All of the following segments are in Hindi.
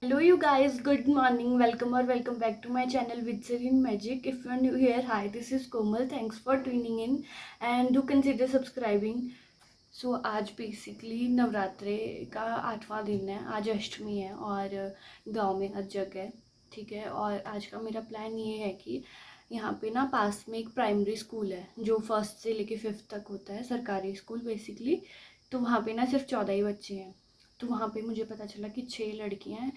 Hello you guys, good morning, welcome back to my channel with Serene Magic. If you are new here, hi, this is Komal. Thanks for tuning in and do consider subscribing. So आज बेसिकली नवरात्रे का 8वां दिन है, आज अष्टमी है और गांव में हर जगह है, ठीक है। और आज का मेरा प्लान ये है कि यहाँ पे ना पास में एक प्राइमरी स्कूल है जो 1st से लेके 5th तक होता है, सरकारी स्कूल बेसिकली। तो वहाँ पे ना सिर्फ 14 ही बच्चे हैं। तो वहाँ पे मुझे पता चला कि 6 लड़कियाँ हैं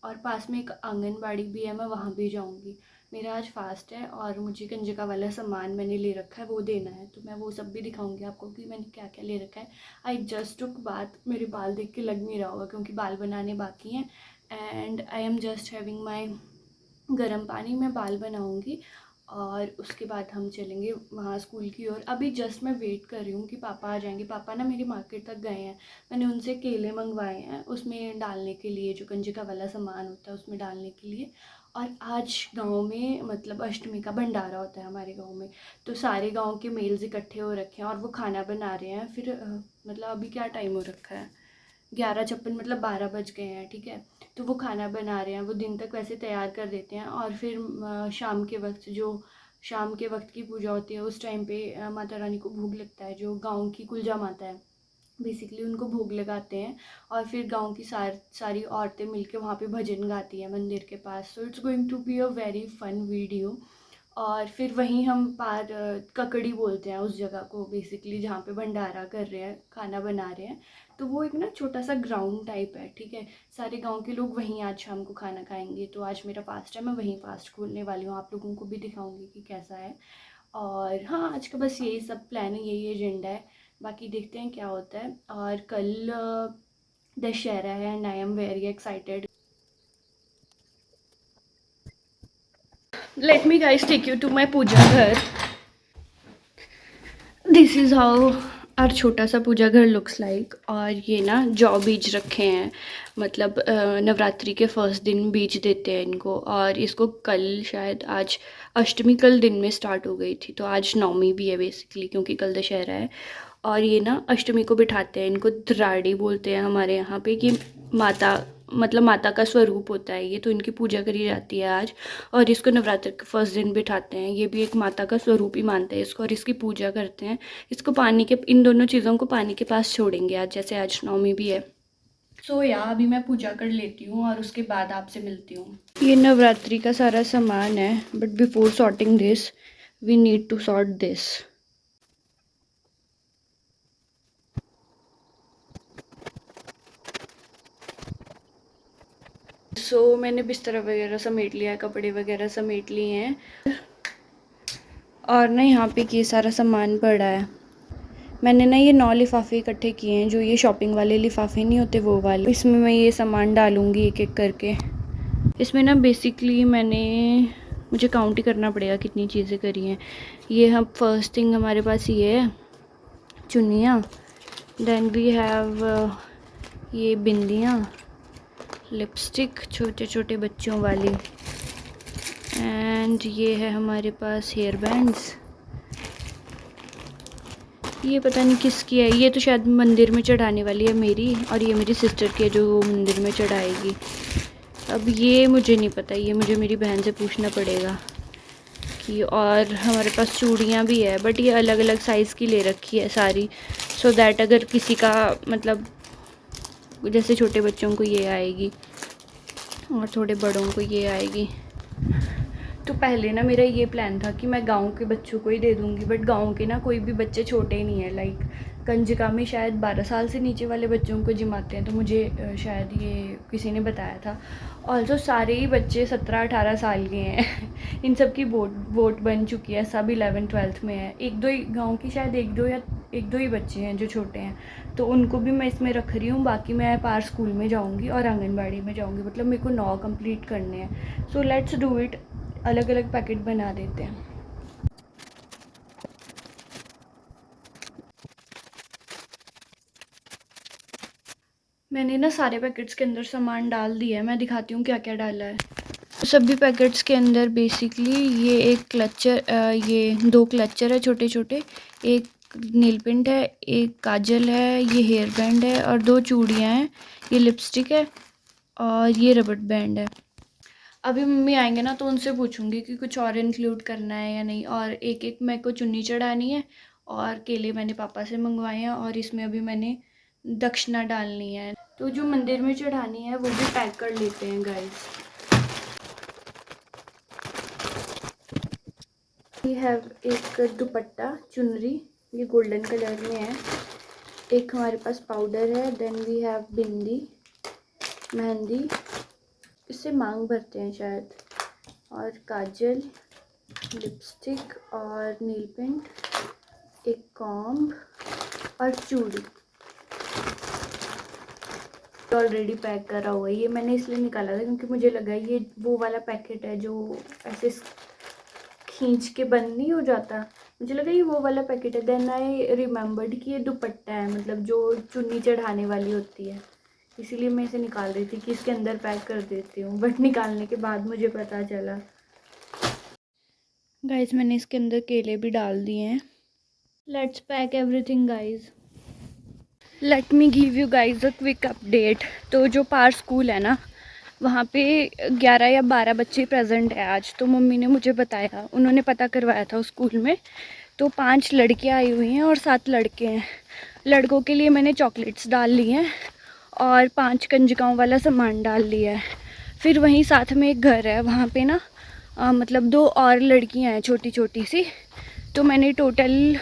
और पास में एक आंगनबाड़ी भी है, मैं वहाँ भी जाऊँगी। मेरा आज फास्ट है और मुझे कंजका वाला सामान मैंने ले रखा है, वो देना है, तो मैं वो सब भी दिखाऊंगी आपको कि मैंने क्या क्या ले रखा है। आई जस्ट टुक बात, मेरे बाल देख के लग नहीं रहा होगा क्योंकि बाल बनाने बाकी हैं। And I am just having my गर्म पानी में बाल बनाऊंगी और उसके बाद हम चलेंगे वहाँ स्कूल की ओर। अभी जस्ट मैं वेट कर रही हूँ कि पापा आ जाएंगे। पापा ना मेरी मार्केट तक गए हैं, मैंने उनसे केले मंगवाए हैं उसमें डालने के लिए, जो कंजका वाला सामान होता है उसमें डालने के लिए। और आज गांव में मतलब अष्टमी का भंडारा होता है हमारे गांव में, तो सारे गांव के मेल्स इकट्ठे हो रखे हैं और वो खाना बना रहे हैं। फिर मतलब अभी क्या टाइम हो रखा है, 11:56, मतलब 12 बज गए हैं, ठीक है। तो वो खाना बना रहे हैं, वो दिन तक वैसे तैयार कर देते हैं और फिर शाम के वक्त, जो शाम के वक्त की पूजा होती है उस टाइम पे माता रानी को भोग लगता है, जो गांव की कुलजा माता है बेसिकली, उनको भोग लगाते हैं। और फिर गांव की सारी औरतें मिलके वहाँ पे भजन गाती हैं मंदिर के पास। So it's going to be a very fun video. और फिर वहीं हम पार ककड़ी बोलते हैं उस जगह को बेसिकली, जहाँ पे भंडारा कर रहे हैं, खाना बना रहे हैं। तो वो एक ना छोटा सा ग्राउंड टाइप है, ठीक है। सारे गांव के लोग वहीं आज शाम को खाना खाएंगे। तो आज मेरा फास्ट है, मैं वहीं फास्ट खोलने वाली हूँ, आप लोगों को भी दिखाऊंगी कि कैसा है। और हाँ, आज का बस यही सब प्लान है, यही एजेंडा है, बाकी देखते हैं क्या होता है। और कल दशहरा है and I am very excited. Let me guys take you to my puja ghar. This is how are छोटा सा पूजा घर लुक्स लाइक। और ये ना जौ बीज रखे हैं, मतलब नवरात्रि के फर्स्ट दिन बीज देते हैं इनको। और इसको कल शायद, आज अष्टमी कल दिन में स्टार्ट हो गई थी, तो आज नवमी भी है बेसिकली क्योंकि कल दशहरा है। और ये ना अष्टमी को बिठाते हैं, इनको द्राड़ी बोलते हैं हमारे यहाँ पे, कि माता, मतलब माता का स्वरूप होता है ये, तो इनकी पूजा करी जाती है आज। और इसको नवरात्र के फर्स्ट दिन बिठाते हैं, ये भी एक माता का स्वरूप ही मानते हैं इसको और इसकी पूजा करते हैं। इसको पानी के, इन दोनों चीज़ों को पानी के पास छोड़ेंगे आज, जैसे आज नवमी भी है। सो या अभी मैं पूजा कर लेती हूँ और उसके बाद आपसे मिलती हूँ। ये नवरात्रि का सारा सामान है, but before sorting this we need to sort this. मैंने बिस्तर वगैरह समेट लिया है, कपड़े वगैरह समेट लिए हैं। और ना यहाँ पे ये सारा सामान पड़ा है। मैंने ना ये 9 लिफाफे इकट्ठे किए हैं, जो ये शॉपिंग वाले लिफाफे नहीं होते वो वाले। इसमें मैं ये सामान डालूँगी एक एक करके। इसमें ना बेसिकली मुझे काउंट ही करना पड़ेगा कितनी चीज़ें करी हैं। ये हम फर्स्ट थिंग हमारे पास ये है चुन्नियाँ, देन वी हैव ये बिंदियाँ, लिपस्टिक छोटे छोटे बच्चों वाली, एंड ये है हमारे पास हेयर बैंड्स। ये पता नहीं किसकी है, ये तो शायद मंदिर में चढ़ाने वाली है मेरी, और ये मेरी सिस्टर की है जो वो मंदिर में चढ़ाएगी। अब ये मुझे नहीं पता, ये मुझे मेरी बहन से पूछना पड़ेगा कि। और हमारे पास चूड़ियाँ भी है, बट ये अलग अलग साइज़ की ले रखी है सारी, सो दैट अगर किसी का मतलब, जैसे छोटे बच्चों को ये आएगी और थोड़े बड़ों को ये आएगी। तो पहले ना मेरा ये प्लान था कि मैं गांव के बच्चों को ही दे दूँगी, बट गांव के ना कोई भी बच्चे छोटे नहीं है। लाइक कंजका में शायद 12 साल से नीचे वाले बच्चों को जिमाते हैं, तो मुझे शायद ये किसी ने बताया था। ऑल्सो सारे ही बच्चे 17-18 साल के हैं। इन सब की वोट बन चुकी है, सब 11th-12th में है। एक दो ही गाँव की शायद एक दो ही बच्चे हैं जो छोटे हैं, तो उनको भी मैं इसमें रख रही हूँ। बाकी मैं पार स्कूल में जाऊँगी और आंगनबाड़ी में जाऊँगी, मतलब मेरे को 9 कंप्लीट करने हैं। सो लेट्स डू इट, अलग अलग पैकेट बना देते हैं। मैंने ना सारे पैकेट्स के अंदर सामान डाल दिया है, मैं दिखाती हूँ क्या क्या डाला है। सभी पैकेट्स के अंदर बेसिकली ये एक क्लचर, ये 2 क्लचर है छोटे छोटे, एक नील पेंट है, एक काजल है, ये हेयर बैंड है और 2 चूड़ियाँ हैं, ये लिपस्टिक है और ये रबड़ बैंड है। अभी मम्मी आएंगे ना तो उनसे पूछूंगी कि कुछ और इंक्लूड करना है या नहीं। और एक एक मेरे को चुन्नी चढ़ानी है, और केले मैंने पापा से मंगवाए हैं, और इसमें अभी मैंने दक्षिणा डालनी है। तो जो मंदिर में चढ़ानी है वो भी पैक कर लेते हैं गाइस। वी हैव एक दुपट्टा चुनरी, ये गोल्डन कलर में है। एक हमारे पास पाउडर है। देन वी हैव बिंदी, मेहंदी, इससे मांग भरते हैं शायद, और काजल, लिपस्टिक और नील पेंट, एक कॉम्ब और चूड़ी। ऑलरेडी पैक करा हुआ है। ये मैंने इसलिए निकाला था क्योंकि मुझे लगा ये वो वाला पैकेट है जो ऐसे खींच के बंद नहीं हो जाता, मुझे लगा ये वो वाला पैकेट है। देन आई रिमेम्बर्ड कि ये दुपट्टा है, मतलब जो चुन्नी चढ़ाने वाली होती है, इसीलिए मैं इसे निकाल रही थी कि इसके अंदर पैक कर देती हूँ। बट निकालने के बाद मुझे पता चला। गाइस मैंने इसके अंदर केले भी डाल दिए हैं। Let's pack everything guys. Let me give you guys a quick update. तो जो पार स्कूल है ना, वहाँ पे 11 या 12 बच्चे प्रेजेंट है आज। तो मम्मी ने मुझे बताया, उन्होंने पता करवाया था उस स्कूल में, तो 5 लड़कियाँ आई हुई हैं और 7 लड़के हैं। लड़कों के लिए मैंने चॉकलेट्स डाल ली हैं और 5 कंजकाओं वाला सामान डाल लिया है। फिर वहीं साथ में एक घर है, वहाँ पे ना मतलब 2 और लड़कियाँ हैं छोटी छोटी सी। तो मैंने टोटल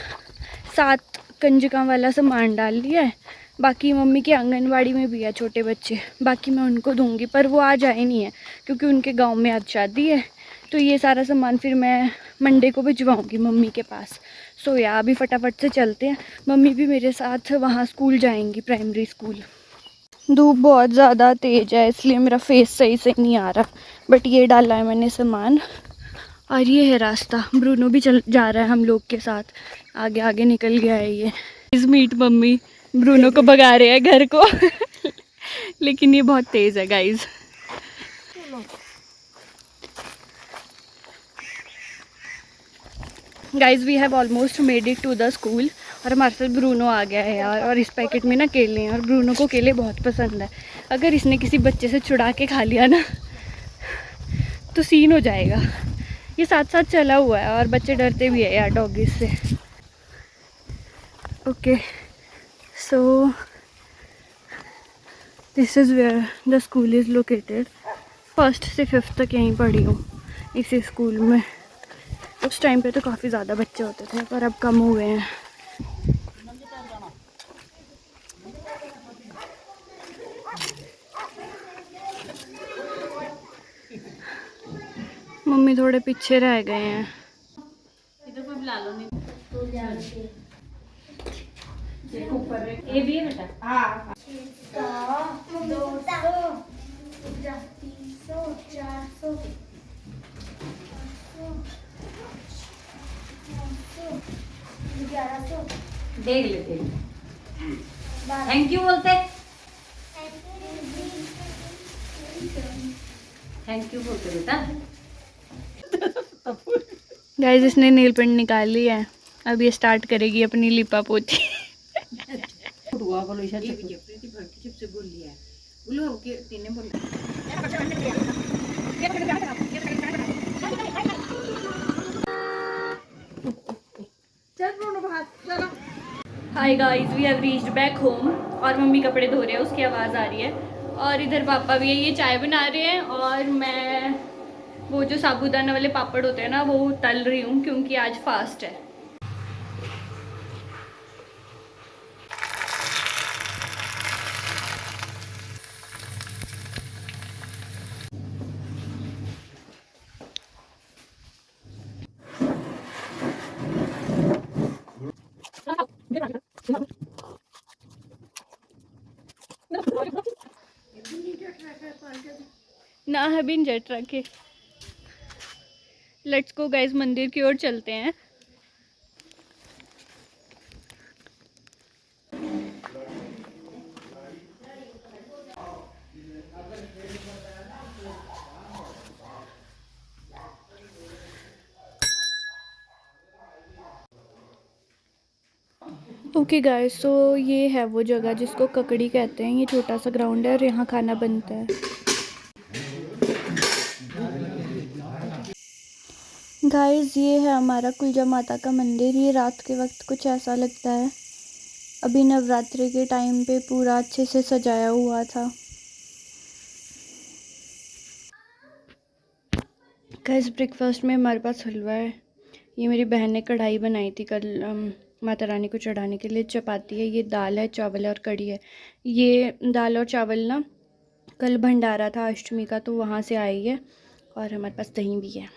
7 कंजकां वाला सामान डाल लिया है। बाकी मम्मी के आंगनवाड़ी में भी है छोटे बच्चे, बाकी मैं उनको दूंगी, पर वो आज आए नहीं है क्योंकि उनके गांव में आज शादी है। तो ये सारा सामान फिर मैं मंडे को भिजवाऊंगी मम्मी के पास। सो या अभी फटाफट से चलते हैं। मम्मी भी मेरे साथ वहाँ स्कूल जाएंगी, प्राइमरी स्कूल। धूप बहुत ज़्यादा तेज़ है इसलिए मेरा फेस सही से नहीं आ रहा, बट ये डाला है मैंने सामान। और ये है रास्ता, ब्रूनो भी चल जा रहा है हम लोग के साथ, आगे आगे निकल गया है ये। इस मीट मम्मी ब्रूनो को भगा रहे हैं घर को लेकिन ये बहुत तेज़ है guys. Guys we have almost made it to the school. और हमारे साथ ब्रूनो आ गया है यार। और इस पैकेट में ना केले हैं, और ब्रूनो को केले बहुत पसंद है। अगर इसने किसी बच्चे से छुड़ा के खा लिया ना तो सीन हो जाएगा। ये साथ साथ चला हुआ है और बच्चे डरते भी है यार डॉगीज से। Okay so this is where the school is located. 1st से 5th तक यहीं पढ़ी हूँ इसी स्कूल में। उस टाइम पे तो काफ़ी ज़्यादा बच्चे होते थे, पर अब कम हुए हैं। मम्मी थोड़े पीछे रह गए हैं। इधर कोई बुला लो नहीं तो क्या ये भी है बेटा। हाँ 200 300 400 1100 देख लेते। थैंक यू बोलते, थैंक यू बोलते बेटा। गाइस इसने नेल पेंट निकाल ली है, अब ये स्टार्ट करेगी अपनी लिपा पोती। Hi guys we have reached back home. और मम्मी कपड़े धो रहे हैं, उसकी आवाज़ आ रही है। और इधर पापा भी है, ये चाय बना रहे हैं। और मैं वो जो साबूदाना वाले पापड़ होते हैं ना वो तल रही हूँ क्योंकि आज फास्ट है। ना है बिन जेट रखे। लेट्स गो गाइस, मंदिर की ओर चलते हैं। ओके गाइस, सो ये है वो जगह जिसको ककड़ी कहते हैं। ये छोटा सा ग्राउंड है और यहाँ खाना बनता है। गाइस, ये है हमारा कुलजा माता का मंदिर। ये रात के वक्त कुछ ऐसा लगता है। अभी नवरात्रि के टाइम पे पूरा अच्छे से सजाया हुआ था। गाइस, ब्रेकफास्ट में हमारे पास हलवा है। ये मेरी बहन ने कढ़ाई बनाई थी कल माता रानी को चढ़ाने के लिए। चपाती है, ये दाल है, चावल है और कढ़ी है। ये दाल और चावल ना कल भंडारा था अष्टमी का, तो वहाँ से आई है। और हमारे पास दही भी है।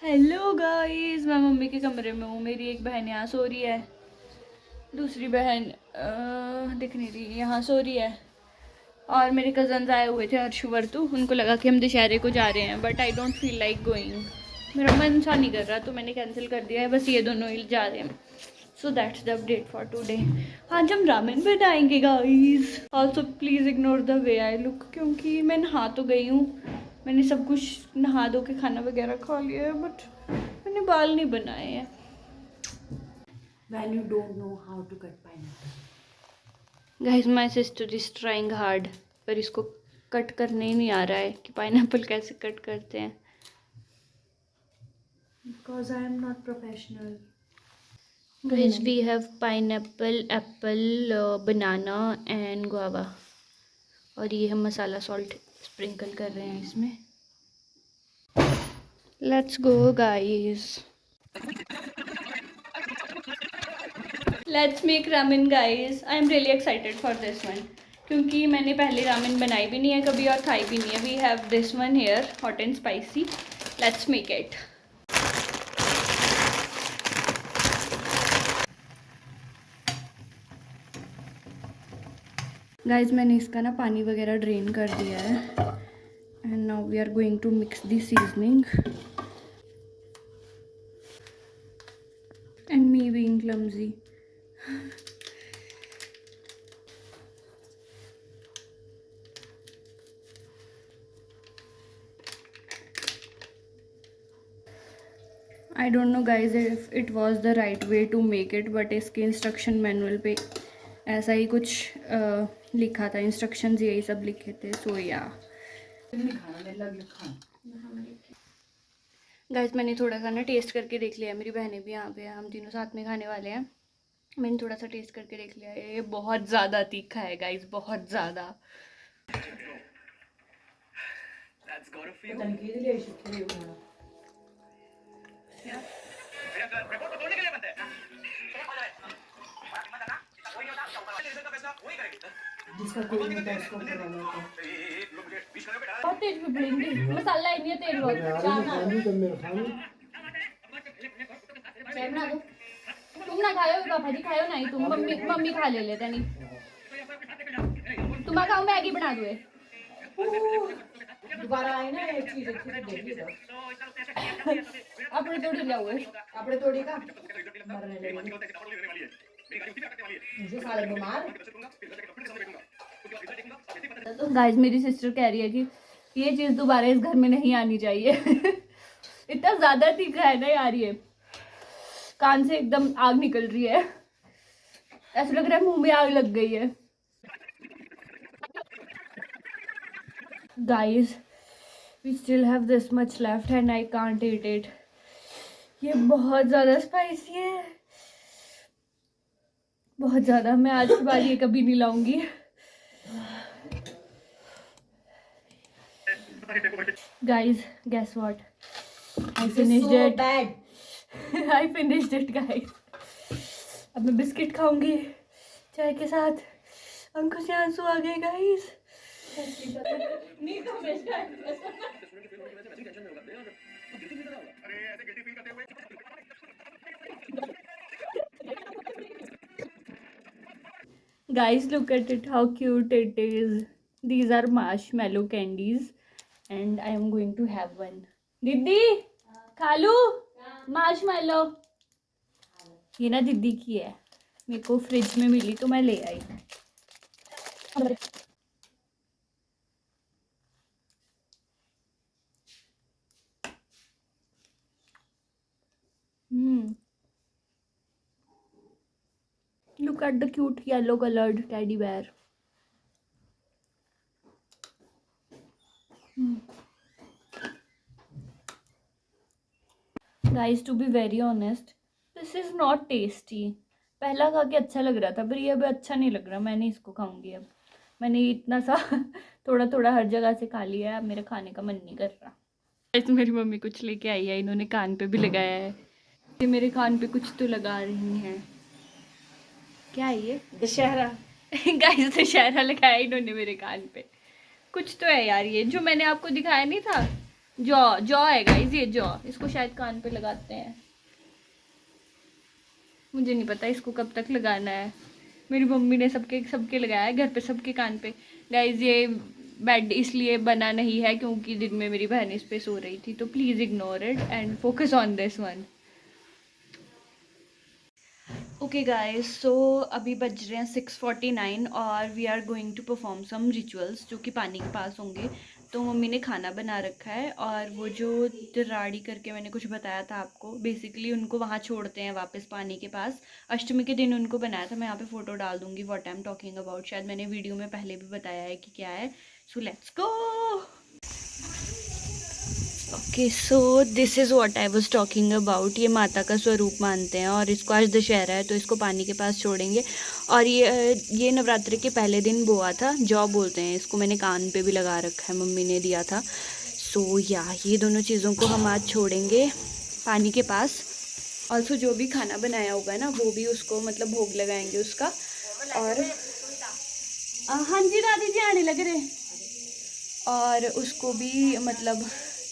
हेलो गाइस, मैं मम्मी के कमरे में हूँ। मेरी एक बहन यहाँ सो रही है, दूसरी बहन दिख नहीं रही, यहाँ सो रही है। और मेरे कज़न्स आए हुए थे हर्षवर्तु, उनको लगा कि हम दशहरे को जा रहे हैं, but I don't feel like going. मेरा मन सा नहीं कर रहा, तो मैंने कैंसिल कर दिया है। बस ये दोनों ही जा रहे हैं। So that's the update for today. आज हम रामेन बनाएंगे guys. Also please ignore the way I look, क्योंकि मैं नहा तो गई हूँ। मैंने सब कुछ नहा धो के खाना वगैरह खा लिया है, बट मैंने बाल नहीं बनाए हैं। When you don't know how to cut pineapple. Guys, my sister is trying hard, पर इसको कट करने ही नहीं आ रहा है कि पाइनएप्पल कैसे कट करते हैं। Because I am not professional. Guys, we have pineapple, apple, banana and guava. और ये हम मसाला सॉल्ट स्प्रिंकल कर रहे हैं इसमें। Let's go guys, let's make ramen guys. I am really excited for this one, क्योंकि मैंने पहले रामेन बनाई भी नहीं है कभी और खाई भी नहीं है। We have this one here, hot and spicy. Let's make it. Guys, मैंने इसका ना पानी वगैरह ड्रेन कर दिया है। And now we are going to mix the seasoning. And me being clumsy. I don't know guys if it was the right way to make it, but इसके इंस्ट्रक्शन मैनुअल पे ऐसा ही कुछ लिखा था। इंस्ट्रक्शंस यही सब लिखे थे। सो या गाइज, मैंने थोड़ा सा ना टेस्ट करके देख लिया। मेरी बहनें भी यहाँ पे हैं, हम तीनों साथ में खाने वाले हैं। मैंने थोड़ा सा टेस्ट करके देख लिया। ये बहुत ज़्यादा तीखा है गाइज, बहुत ज़्यादा। जिसका कोई नहीं होता उसको करवाना होता है। बहुत तेज पिपलेंगे, मसाला ही नहीं है, तेज बहुत। चाय बना दो। तुम ना खाओ, पापा जी खाओ नहीं, तुम मम्मी खा ले लेते नहीं। तुम खाओ, मैगी बना दो। दोबारा आए ना एक चीज अच्छी से देखिएगा। अपने तोड़ी लाओ, अपने तोड़ी का मरने लगेगी मुझे साले बीमार। गाइस, मेरी सिस्टर कह रही है कि ये चीज़ दोबारा इस घर में नहीं आनी चाहिए। इतना ज़्यादा तीखा है ना यार, ये कान से एकदम आग निकल रही है। ऐसा लग रहा है मुंह में आग लग गई है। Guys, we still have this much left and I can't eat it. ये बहुत ज़्यादा स्पाइसी है, बहुत ज़्यादा। मैं आज के बाद ये कभी नहीं लाऊंगी। Guys, guess what? I finished it. Bad. I finished it, guys. अब मैं बिस्किट खाऊंगी चाय के साथ। आंखों से आंसू आ गए guys. Guys, look at it, how cute it is. These are marshmallow candies and I am going to have one. दीदी, खा लूं मार्शमैलो? ये ना दीदी की है, मेरे को फ्रिज में मिली तो मैं ले आई। Look at the cute yellow colored teddy bear. Guys, to be very honest, this is not tasty. पहला खा के अच्छा लग रहा था, पर ये अभी अच्छा नहीं लग रहा. मैं नहीं इसको खाऊंगी अब. मैंने इतना सा थोड़ा थोड़ा हर जगह से खा लिया है. अब मेरा खाने का मन नहीं कर रहा. ऐसे मेरी मम्मी कुछ लेके आई है, इन्होंने कान पे भी लगाया है. ये मेरे कान पे कुछ तो लगा रही हैं. क्या है ये? दशहरा. गाइस, दशहरा लगाया इन्होंने मेरे कान पे. कुछ तो है यार, ये जो मैंने आपको दिखाया नहीं था, जॉ जॉ है गाइस, ये जॉ. इसको शायद कान पे लगाते हैं. मुझे नहीं पता इसको कब तक लगाना है. मेरी मम्मी ने सबके सबके लगाया है घर पे, सबके कान पे. गाइस, ये बेड इसलिए बना नहीं है क्योंकि दिन में मेरी बहन इस पे सो रही थी, तो please ignore it and focus on this one. Okay guys, so अभी बज रहे हैं 6:49 और we are going to perform some rituals जो कि पानी के पास होंगे. तो मम्मी ने खाना बना रखा है, और वो जो दराड़ी करके मैंने कुछ बताया था आपको, बेसिकली उनको वहाँ छोड़ते हैं वापस पानी के पास. अष्टमी के दिन उनको बनाया था. मैं यहाँ पे फ़ोटो डाल दूँगी what I am talking about. शायद मैंने वीडियो में पहले भी बताया है कि क्या है. सो let's go. Okay, so this is what I was talking about. ये माता का स्वरूप मानते हैं, और इसको आज दशहरा है तो इसको पानी के पास छोड़ेंगे. और ये नवरात्रि के पहले दिन बोआ था, जौ बोलते हैं इसको. मैंने कान पे भी लगा रखा है, मम्मी ने दिया था. सो या ये दोनों चीज़ों को हम आज छोड़ेंगे पानी के पास. ऑल्सो जो भी खाना बनाया होगा ना, वो भी उसको मतलब भोग लगाएंगे उसका. और हाँ जी दादी जी आने लग रहे. और उसको भी मतलब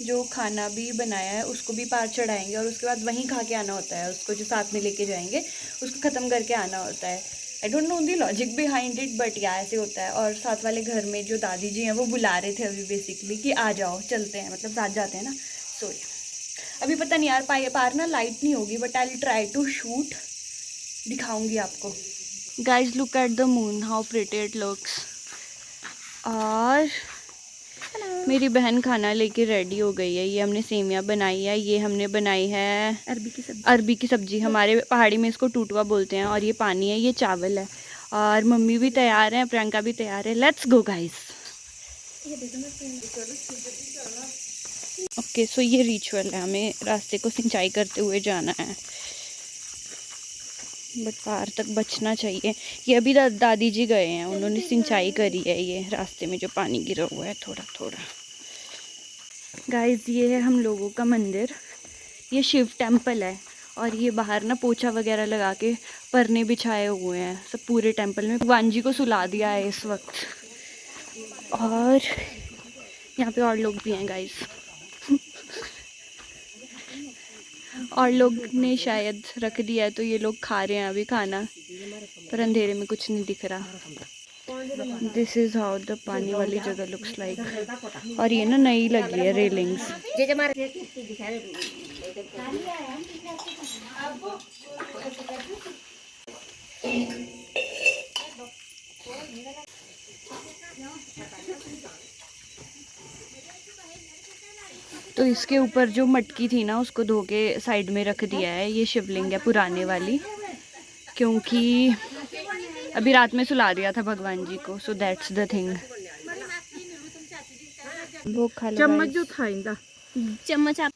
जो खाना भी बनाया है उसको भी पार चढ़ाएंगे, और उसके बाद वहीं खा के आना होता है. उसको जो साथ में लेके जाएंगे उसको ख़त्म करके आना होता है. आई don't know the logic behind it, but या ऐसे होता है. और साथ वाले घर में जो दादी जी हैं वो बुला रहे थे अभी बेसिकली कि आ जाओ चलते हैं, मतलब साथ जाते हैं ना. सो अभी पता नहीं यार, पार ना लाइट नहीं होगी, but I will try to shoot. दिखाऊंगी आपको. Guys, look at the moon, how pretty it looks. और मेरी बहन खाना लेके रेडी हो गई है. ये हमने सेमिया बनाई है, ये हमने बनाई है अरबी की सब्जी. हमारे पहाड़ी में इसको टूटवा बोलते हैं. और ये पानी है, ये चावल है. और मम्मी भी तैयार है, प्रियंका भी तैयार है. Let's go guys. ओके, सो ये रिचुअल है, हमें रास्ते को सिंचाई करते हुए जाना है, बट पार तक बचना चाहिए. ये अभी दादी जी गए हैं, उन्होंने सिंचाई करी है. ये रास्ते में जो पानी गिरा हुआ है थोड़ा थोड़ा. गाइस, ये है हम लोगों का मंदिर. ये शिव टेम्पल है. और ये बाहर ना पोछा वगैरह लगा के परने बिछाए हुए हैं सब पूरे टेम्पल में. भगवान जी को सुला दिया है इस वक्त. और यहाँ पे और लोग भी हैं गाइस. और लोग ने शायद रख दिया है तो ये लोग खा रहे हैं अभी खाना, पर अंधेरे में कुछ नहीं दिख रहा. दिस इज़ हाउ द पानी वाली जगह लुक्स लाइक. और ये ना नई लगी है रेलिंग्स. तो इसके ऊपर जो मटकी थी ना उसको धो के साइड में रख दिया है. ये शिवलिंग है पुराने वाली, क्योंकि अभी रात में सुला दिया था भगवान जी को. So that's the thing. वो खा लो चम्मच जो था इंदा चम्मच. आप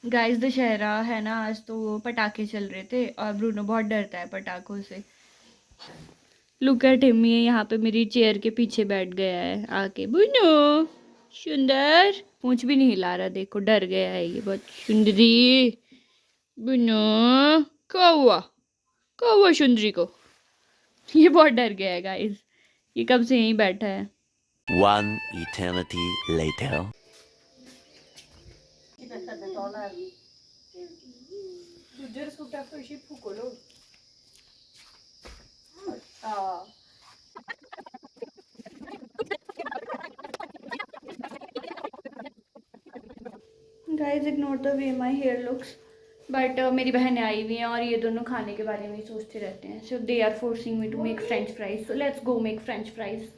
गाइस, दशहरा है ना आज, तो पटाखे चल रहे थे और ब्रूनो बहुत डरता है पटाखों से. लुक एट हिम, ये यहाँ पे मेरी चेयर के पीछे बैठ गया है आके. ब्रूनो सुंदर, पूंछ भी नहीं हिला रहा, देखो डर गया है ये बहुत. सुंदरी ब्रूनो, क्या हुआ, क्या हुआ सुंदरी को? ये बहुत डर गया है गाइस. ये कब से यहीं बैठा है. One eternity later. Guys, ignore the way my hair looks. But मेरी बहनें आई हुई हैं और ये दोनों खाने के बारे में सोचते रहते हैं. So they are forcing me to make French fries. So let's go make French fries.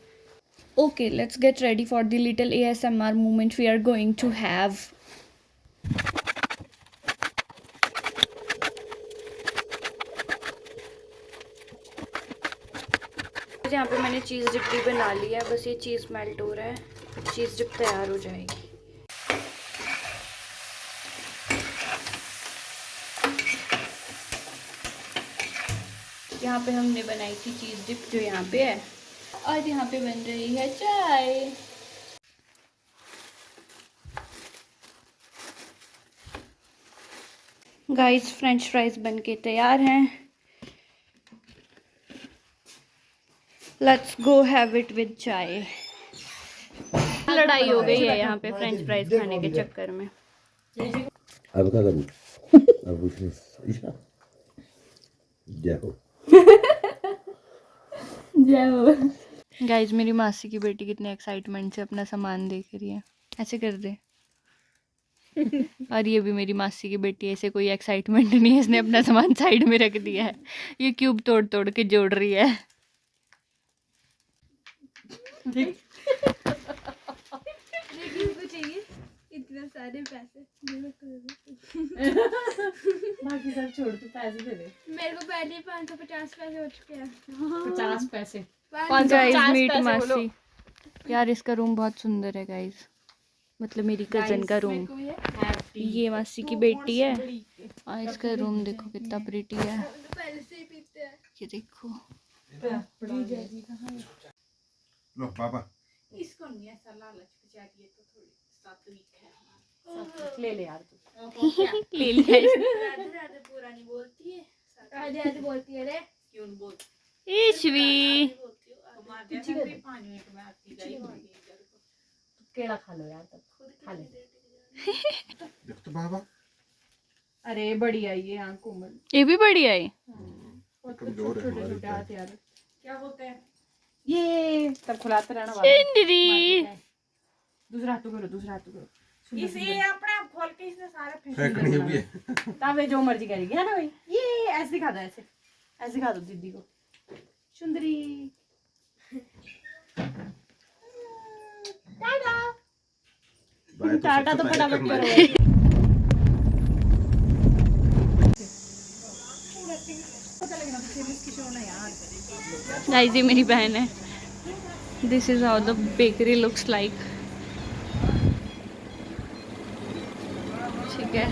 Okay, let's get ready for the little ASMR moment we are going to have. यहाँ पे मैंने चीज़ डिप भी बना लिया है, बस ये चीज़ मेल्ट हो रहा है, चीज़ डिप तैयार हो जाएगी। यहाँ पे हमने बनाई थी चीज़ डिप जो यहाँ पे है, और यहाँ पे बन रही है चाय। गाइस फ्रेंच फ्राइज बन के तैयार हैं, let's go have it with चाय। लड़ाई हो गई है यहाँ पे फ्रेंच फ्राइज खाने के चक्कर में। अब क्या करूँ? अब कुछ नहीं। जय हो। गाइस मेरी मासी की बेटी कितने एक्साइटमेंट से अपना सामान देख रही है, ऐसे कर दे। और ये भी मेरी मासी की बेटी, ऐसे कोई एक्साइटमेंट नहीं है, इसने अपना सामान साइड में रख दिया है, ये क्यूब तोड़ तोड़ के जोड़ रही है। चाहिए इतना सारे पैसे बाकी सब छोड़, तू पैसे दे दे। मेरे को पहले 550 पैसे हो चुके हैं। 50 पैसे। गाइस मीट मासी। यार इसका रूम बहुत सुंदर है गाइस, मतलब मेरी कजन का रूम। ये मासी की बेटी है और इसका रूम देखो कितना प्रिटी है। ये देखो लो पापा, इसको नहीं ऐसा लालच बेचारी है, तो थोड़ी सात्विक है। सात्विक ले ले यार तू। ले लिया। राधे पूरा नहीं बोलती है, आधे बोलती है रे। क्यों नहीं बोलती? ईश्वी पीछे कर दे। 5 मिनट में आती जाएगी। केला खा लो यार, तब खा ले। देख तो पापा, अरे बढ़िया ये हाँ कोमल। ये भी बढ़िया है। कमजोर है हमारे छोटे हाथ पैर। यार। क्या होता है ये? तब खुलाते रहना वाला। चिंदरी दूसरा हाथ करो, दूसरा हाथ करो। इसे अपने आप खोल के इसने सारे फेंकनी हुई है। तावे जो मर्जी करेगी है ना भाई। ये ऐसे दिखा दो, ऐसे ऐसे दिखा दो दीदी को। सुंदरी टाटा। टाटा तो फटाफट करो। गाइस ये मेरी बहन है। This is how the bakery looks like. ठीक है,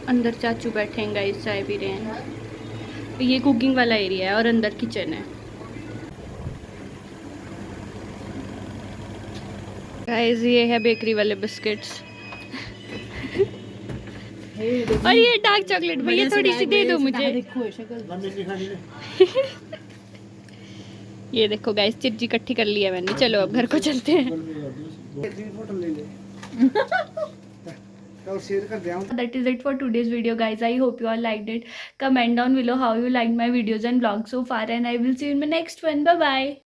अंदर चाचू बैठे हैं गाइस, चाय पी रहे हैं। ये कुकिंग वाला एरिया है और अंदर किचन है। गाइस ये है बेकरी वाले बिस्किट्स। और ये डार्क चॉकलेट, भैया थोड़ी सी दे दो मुझे। देखो शक्ल। ये देखो गाइस चिज्जी इकट्ठी कर लिया मैंने। चलो अब घर को चलते हैं। That is it for today's video guys. I hope you all liked it. Comment down below how you liked my videos and vlogs so far, and I will see you in my next one. Bye bye.